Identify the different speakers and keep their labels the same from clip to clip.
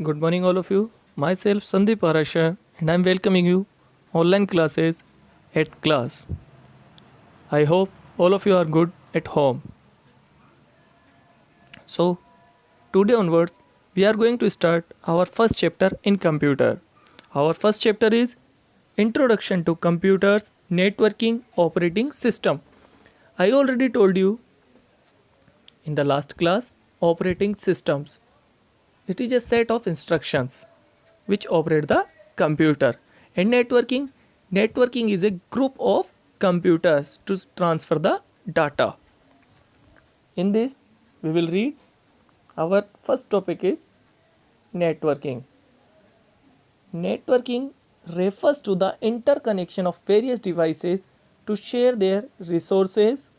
Speaker 1: Good morning, all of you. Myself, Sandeep Arasha, and I'm welcoming you online classes at class. I hope all of you are good at home. So, today onwards, we are going to start our first chapter in computer. Our first chapter is Introduction to Computers Networking Operating System. I already told you in the last class operating systems. It is a set of instructions which operate the computer. And networking is a group of computers to transfer the data. In this, we will read our first topic is networking. Networking refers to the interconnection of various devices to share their resources.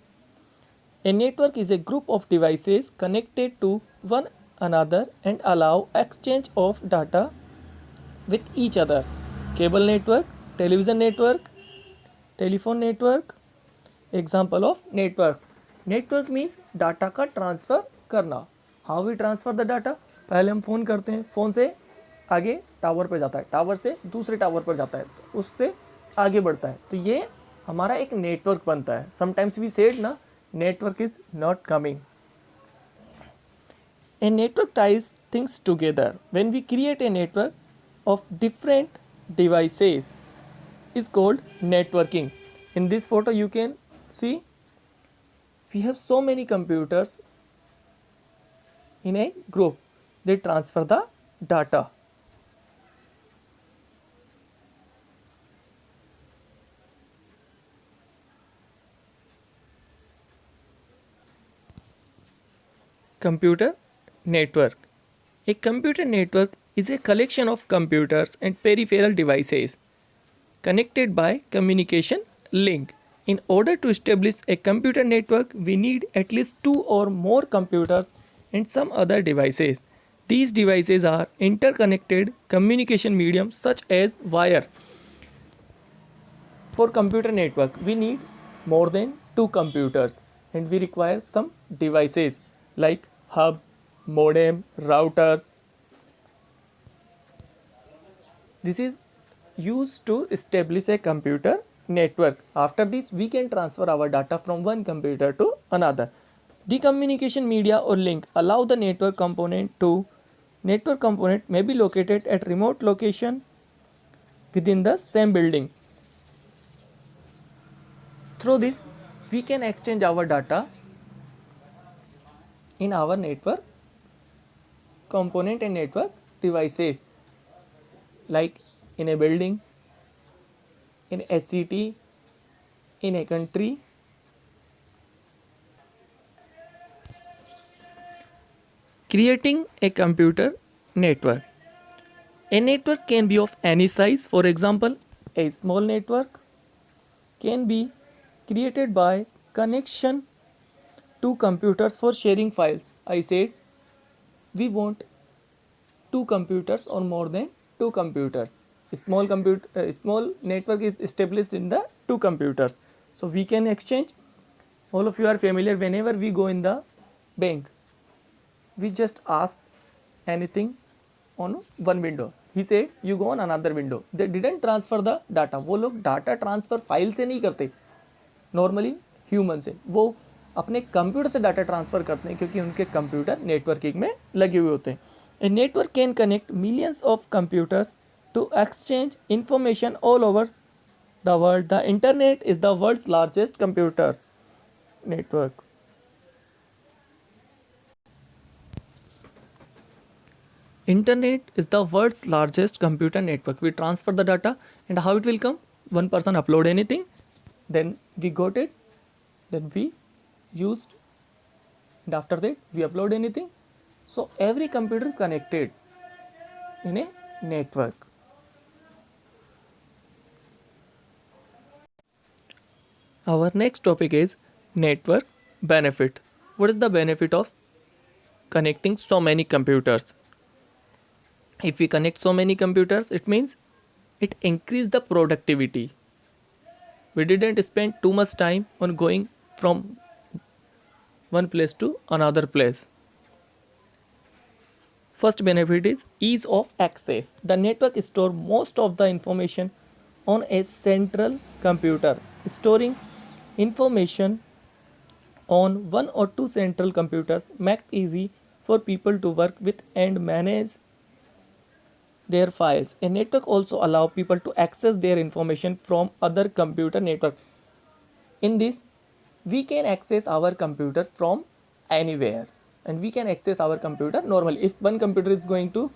Speaker 1: A network is a group of devices connected to one another and allow exchange of data with each other. Cable network, television network, telephone network. Example of network. Network means data का transfer करना. How we transfer the data. पहले हम phone करते हैं, phone से आगे tower पर जाता है, टावर से दूसरे टावर पर जाता है, तो उससे आगे बढ़ता है. तो ये हमारा एक नेटवर्क बनता है. समटाइम्स वी सेड ना, network is not coming. A network ties things together. When we create a network of different devices is called networking. In this photo you can see we have so many computers in a group. They transfer the data. Computer network. A computer network is a collection of computers and peripheral devices connected by communication link. In order to establish a computer network, we need at least two or more computers and some other devices. These devices are interconnected communication mediums such as wire. For computer network, we need more than two computers and we require some devices like hub, modem, routers. This is used to establish a computer network. After this, we can transfer our data from one computer to another. The communication media or link allow the network component to. Network component may be located at remote location within the same building. Through this, we can exchange our data in our network component and network devices like in a building, in a city, in a country. Creating a computer network. A network can be of any size. For example, a small network can be created by connection to computers for sharing files. I said we want two computers or more than two computers. Small network is established in the two computers. So we can exchange. All of you are familiar, whenever we go in the bank, we just ask anything on one window. He said you go on another window. They didn't transfer the data. वो लोग data transfer file से नहीं करते, normally human से. वो अपने computer से data transfer करते हैं क्योंकि उनके कंप्यूटर नेटवर्किंग में लगे हुए होते हैं. A network can connect millions of computers to exchange information all over the world. The internet is the world's largest computers network. Internet is the world's largest computer network. We transfer the data and how it will come? One person upload anything, then we got it, then we used, and after that we upload anything. So every computer is connected in a network. Our next topic is network benefit. What is the benefit of connecting so many computers? If we connect so many computers, it means it increase the productivity. We didn't spend too much time on going from one place to another place. First benefit is ease of access. The network stores most of the information on a central computer. Storing information on one or two central computers make it easy for people to work with and manage their files. A network also allows people to access their information from other computer network. In this, we can access our computer from anywhere, and we can access our computer normally. If one computer is going to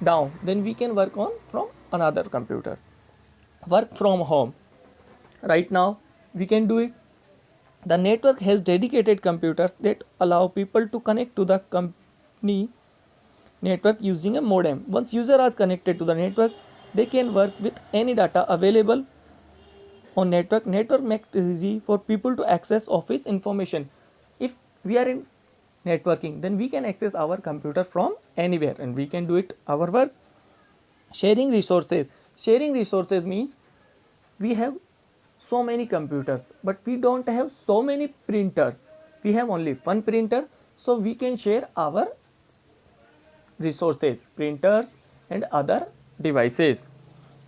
Speaker 1: down, then we can work on from another computer. Work from home. Right now, we can do it. The network has dedicated computers that allow people to connect to the company network using a modem. Once users are connected to the network, they can work with any data available on network. Network makes it easy for people to access office information. If we are in networking, then we can access our computer from anywhere and we can do it our work. Sharing resources. Sharing resources means we have so many computers, but we don't have so many printers. We have only one printer, so we can share our resources, printers and other devices.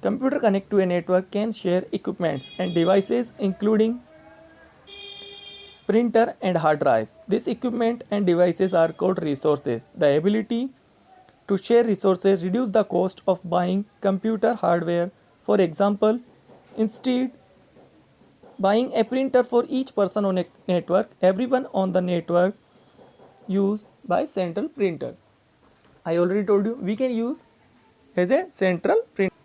Speaker 1: Computer connect to a network can share equipments and devices including printer and hard drives. These equipment and devices are called resources. The ability to share resources reduce the cost of buying computer hardware. For example, instead buying a printer for each person on a network, everyone on the network use by central printer. I already told you we can use as a central printer.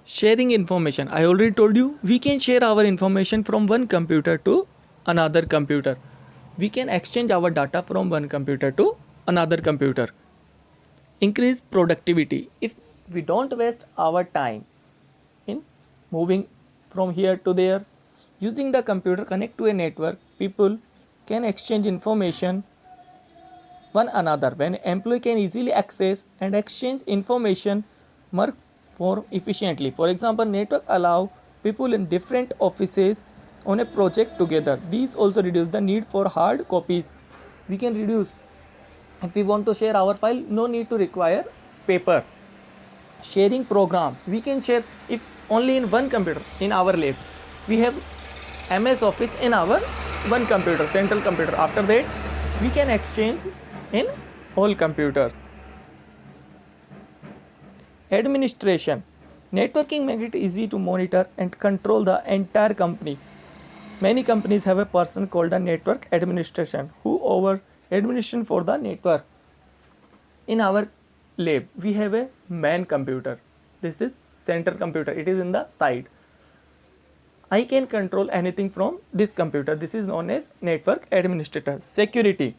Speaker 1: Sharing information. I already told you we can share our information from one computer to another computer. We can exchange our data from one computer to another computer. Increase productivity. If we don't waste our time in moving from here to there, using the computer connect to a network, people can exchange information one another. When employee can easily access and exchange information more efficiently. For example, network allow people in different offices on a project together. These also reduce the need for hard copies. We can reduce, if we want to share our file, no need to require paper. Sharing programs. We can share if only in one computer. In our lab, we have MS Office in our one computer, central computer. After that, we can exchange in all computers. Administration. Networking makes it easy to monitor and control the entire company. Many companies have a person called a network administration who over administration for the network. In our lab, we have a main computer. This is center computer. It is in the side. I can control anything from this computer. This is known as network administrator. Security.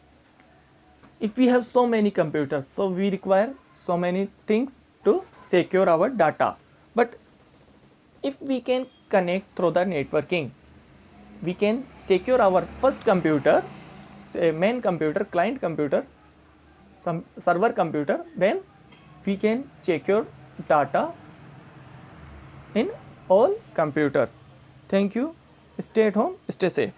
Speaker 1: If we have so many computers, so we require so many things to secure our data. But if we can connect through the networking, we can secure our first computer, say main computer, client computer, some server computer, then we can secure data in all computers. Thank you. Stay at home, stay safe.